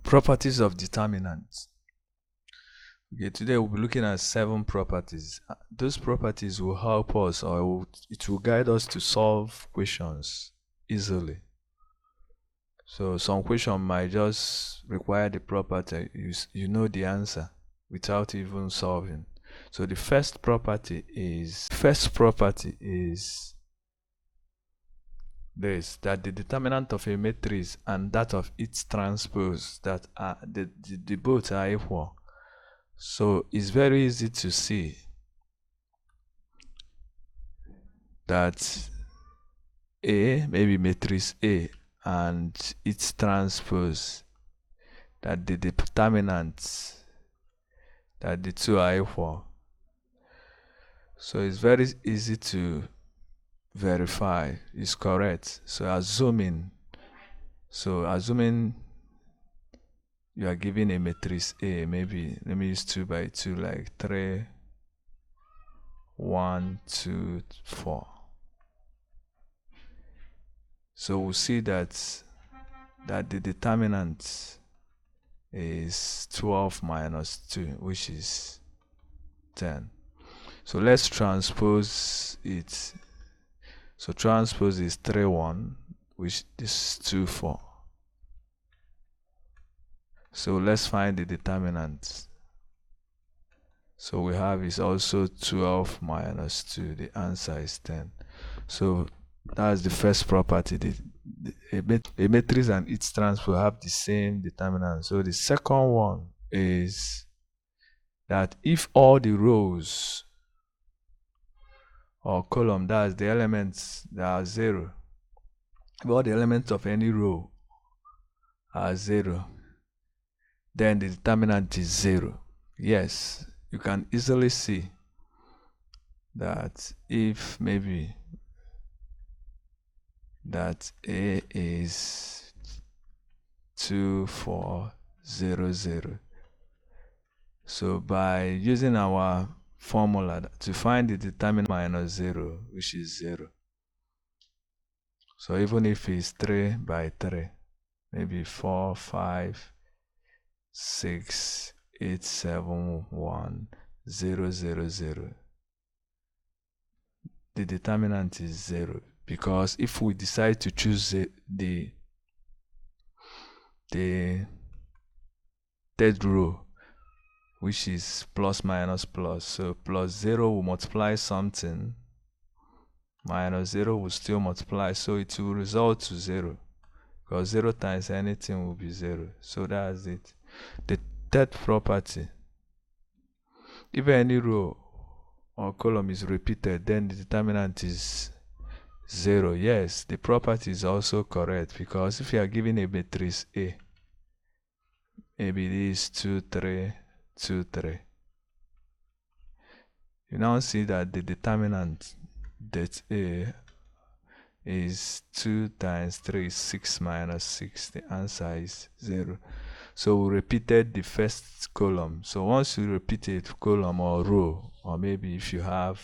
Properties of determinants. Okay, today we'll be looking at 7 properties. Those properties will help us, or it will guide us to solve questions easily. So some question might just require the property, you know the answer without even solving. So the first property is this, that the determinant of a matrix and that of its transpose, that are the both are equal. So it's very easy to see that A, maybe matrix A, and its transpose, that the determinants, that the two are equal. So it's very easy to verify is correct. So assuming you are given a matrix A, maybe let me use 2 by 2, like 3, 1, 2, 4. So we'll see that the determinant is 12 minus 2, which is 10. So let's transpose it. So transpose is 3, 1, which is 2, 4. So let's find the determinant. So we have is also 12 minus 2. The answer is 10. So that's the first property. A matrix and its transpose have the same determinant. So the second one is that if all the rows or column, that's the elements that are 0, if all the elements of any row are 0, then the determinant is 0. Yes, you can easily see that if maybe that A is 2, 4, 0, 0. So by using our formula to find the determinant minus 0, which is 0. So even if it's 3 by 3, maybe 4, 5, 6, 8, 7, 1, 0, 0, 0. The determinant is 0, because if we decide to choose the third row, which is plus minus plus, so plus 0 will multiply something, minus 0 will still multiply, so it will result to 0, because 0 times anything will be 0. So that's it. The third property, if any row or column is repeated, then the determinant is 0. Yes, the property is also correct, because if you are given a matrix A, maybe it is 2, 3, 2, 3, you now see that the determinant that A is 2 times 3 is 6 minus 6. The answer is 0. So we repeated the first column. So once you repeat a column or row, or maybe if you have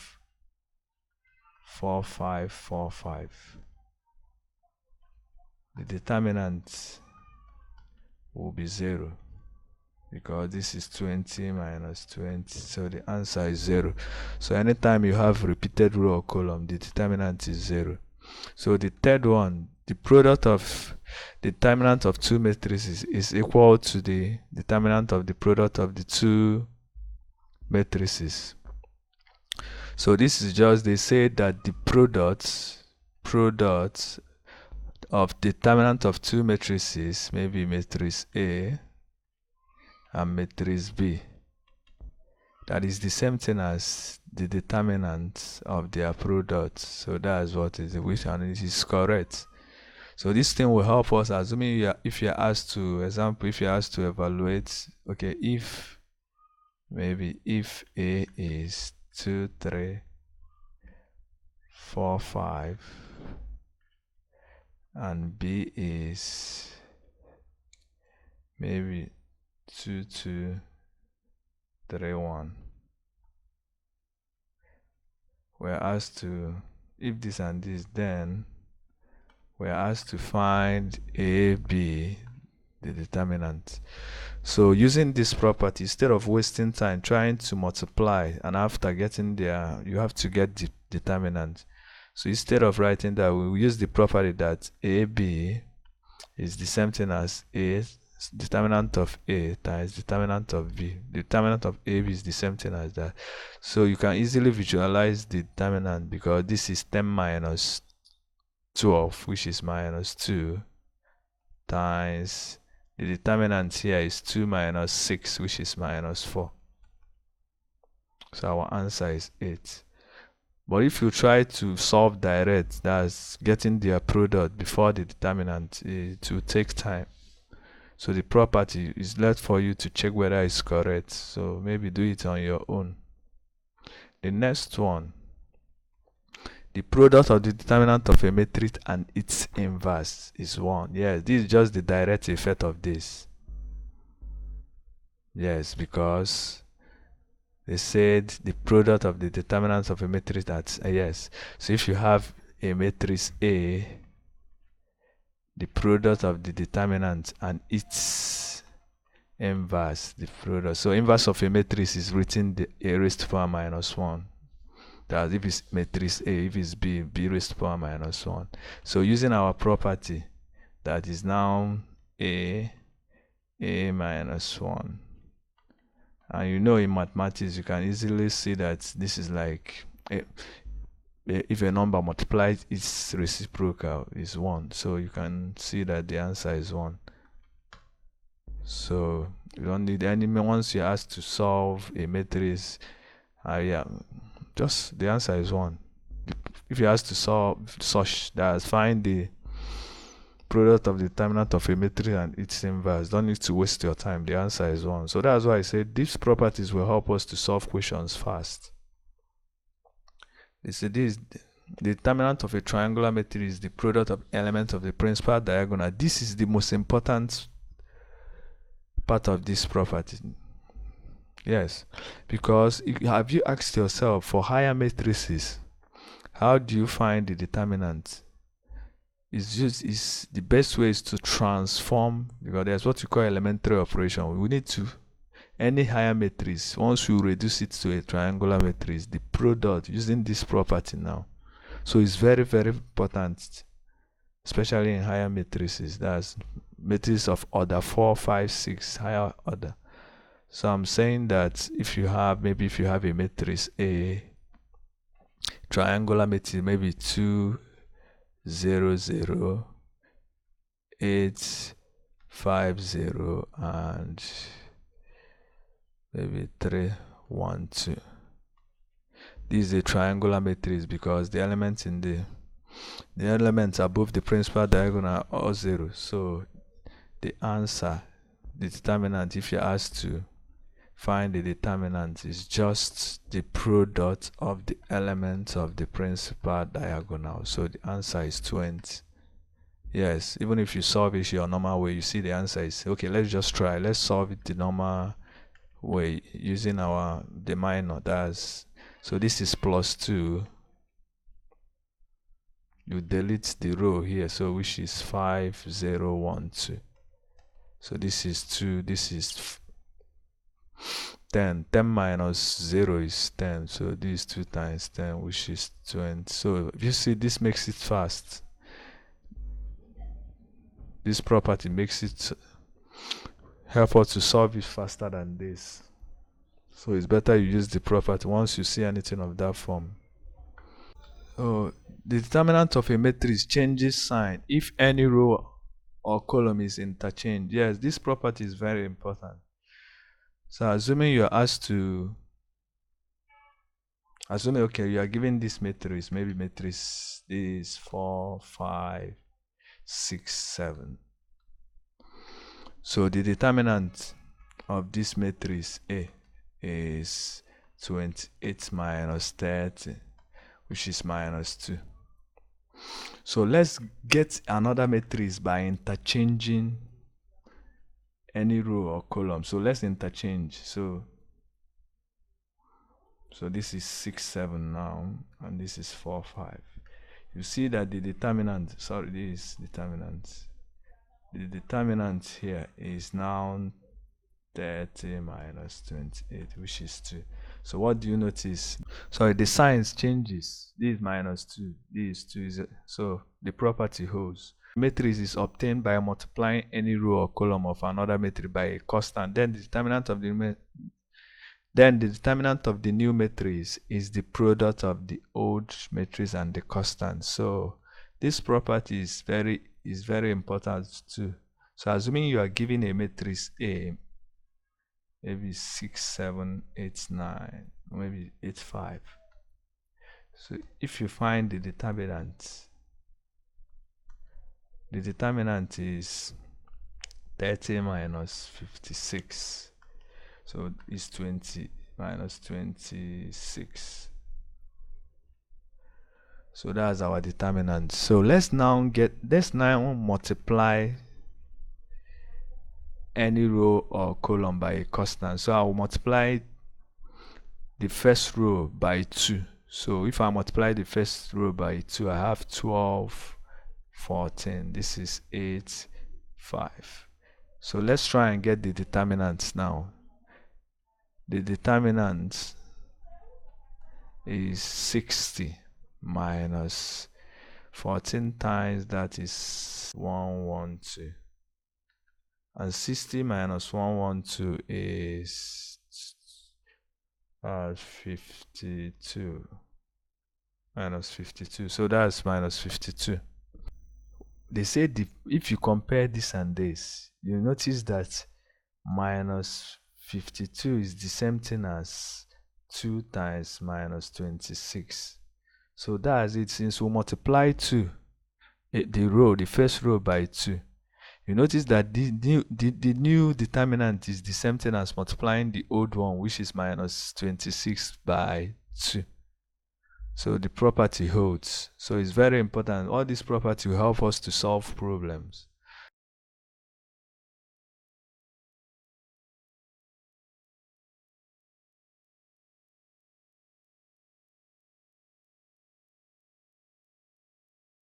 4, 5, 4, 5, the determinant will be 0, because this is 20 minus 20, so the answer is 0. So anytime you have repeated row or column, the determinant is 0. So the third one, the product of determinant of two matrices is equal to the determinant of the product of the two matrices. So this is just, they say that the product of determinant of two matrices, maybe matrix A and matrix B, that is the same thing as the determinant of their product. So that's what is, which one is correct. So this thing will help us, assuming if you're asked to, example, if you're asked to evaluate, okay, if A is 2, 3, 4, 5, and B is maybe 2, 2, 3, 1. We're asked to, if this and this, then we're asked to find A, B, the determinant. So using this property, instead of wasting time trying to multiply, and after getting there, you have to get the determinant. So instead of writing that, we will use the property that AB is the same thing as A, determinant of A times determinant of B. The determinant of AB is the same thing as that. So you can easily visualize the determinant, because this is 10 minus 12, which is minus 2, times the determinant here is 2 minus 6, which is minus 4. So our answer is 8. But if you try to solve direct, that's getting their product before the determinant, it will take time. So the property is left for you to check whether it's correct. So maybe do it on your own. The next one, the product of the determinant of a matrix and its inverse is 1. Yes, this is just the direct effect of this. Yes, because they said the product of the determinants of a matrix, that's yes. So if you have a matrix A, the product of the determinant and its inverse, the product. So inverse of a matrix is written the A raised to power minus 1. That's if it's matrix A, if it's B, B raised to power minus 1. So using our property, that is now A minus 1. And you know, in mathematics, you can easily see that this is like, if a number multiplies its reciprocal is 1. So you can see that the answer is 1. So you don't need any, once you're asked to solve a matrix, yeah, just the answer is 1. If you're asked to solve such, that's find the product of the determinant of a matrix and its inverse, don't need to waste your time. The answer is 1. So that's why I said these properties will help us to solve questions fast. They say this, the determinant of a triangular matrix is the product of elements of the principal diagonal. This is the most important part of this property. Yes, because have you asked yourself, for higher matrices, how do you find the determinant? It's the best way is to transform, because there's what you call elementary operation. We need to, any higher matrix, once you reduce it to a triangular matrix, the product using this property now. So it's very, very important, especially in higher matrices. That's matrices of order 4, 5, 6, higher order. So I'm saying that if you have a matrix A, triangular matrix, maybe 2, 0, 0, 8, 5, 0, and maybe 3, 1, 2. This is a triangular matrix because the elements in the elements above the principal diagonal are all 0. So the answer, the determinant, if you're asked to find the determinant, is just the product of the elements of the principal diagonal. So the answer is 20. Yes, even if you solve it your normal way, you see the answer is okay. Let's just try. Let's solve it the normal way using the minor. That's, so this is plus 2. You delete the row here, so which is 5, 0, 1, 2. So this is 2. This is 10. 10 minus 0 is 10. So this is 2 times 10, which is 20. So if you see, this makes it fast. This property makes it help us to solve it faster than this. So it's better you use the property once you see anything of that form. So the determinant of a matrix changes sign if any row or column is interchanged. Yes, this property is very important. So assuming you are asked to, okay, you are given this matrix, maybe matrix is 4, 5, 6, 7. So the determinant of this matrix A is 28 minus 30, which is minus 2. So let's get another matrix by interchanging any row or column. So let's interchange. So this is 6, 7 now, and this is 4, 5. You see that the determinant, sorry, this is determinant. the determinant here is now 30 minus 28, which is 2. So what do you notice? So the signs changes. This is minus 2, this is 2. So the property holds. Matrix is obtained by multiplying any row or column of another matrix by a constant. Then the determinant of the new matrix is the product of the old matrix and the constant. So this property is very important too. So assuming you are given a matrix A, maybe 6, 7, 8, 9, maybe 8, 5. So if you find the determinant is 30 minus 56. So it's 20 minus 26. So that's our determinant. So let's now multiply any row or column by a constant. So I will multiply the first row by 2. So if I multiply the first row by 2, I have 12, 14. This is 8, 5. So let's try and get the determinants now. The determinant is 60 minus 14 times that is 112. And 60 minus 112 is 52 minus 52. So that's minus 52. They say if you compare this and this, you notice that minus 52 is the same thing as 2 times minus 26. So that's it. Since we multiply the first row by 2, you notice that the new determinant is the same thing as multiplying the old one, which is minus 26 by 2. So the property holds. So it's very important. All these properties will help us to solve problems.